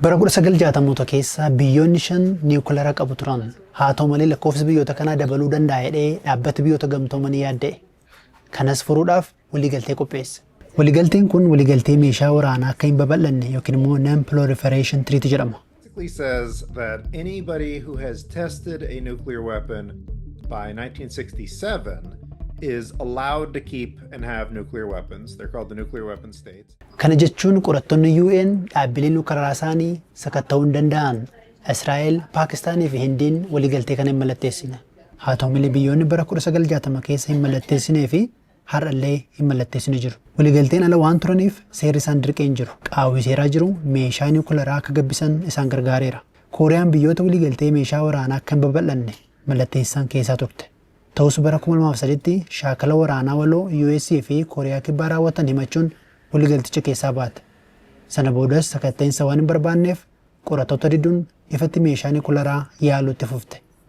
Bara 1960 keessa biyyoonni 5 niwukileera qabu turan. Haa ta'u malee lakkoofsi biyyoota kanaa dabaluu danda'a jedhee dhaabbati biyyoota gamtoomanii yaadda'e. Kanas furuudhaaf waliigaltee qopheesse. Waliigalteen kun waliigaltee meeshaa waraanaa akka hin babal'anne yookiin immoo Non-Proliferation Treaty jedhama. Basically says that anybody who has tested a nuclear weapon by 1967 is allowed to keep and have nuclear weapons. They're called the nuclear weapon states. Kana jechuun qorattoonni UN dhaabbilee nuukileeraa isaanii sakatta'uu hin danda'an Israa'el, Paakistaanii fi Hindiin waliigaltee kana hin mallatteessine. Haa ta'u malee biyyoonni bara 1960 keessa hin mallatteessinee fi har'allee hin mallatteessine jiru. Waliigalteen ala waan turaniif seerri isaan dirqee hin jiru. Qaawwi seeraa jiru meeshaa niwukileeraa akka gabbisan isaan gargaareera. Kooriyaan biyyoota waliigaltee meeshaa waraanaa akka hin babal'anne mallatteessan keessaa turte. Ta'us bara 2003tti shaakala waraanaa waloo US fi Kooriyaa kibbaa raawwatan himachuun waliigalticha keessaa baate. Sana boodas sakatta'insa waan hin barbaanneef qorattoota diduun ifatti meeshaa niwukileeraa yaaluu itti fufte.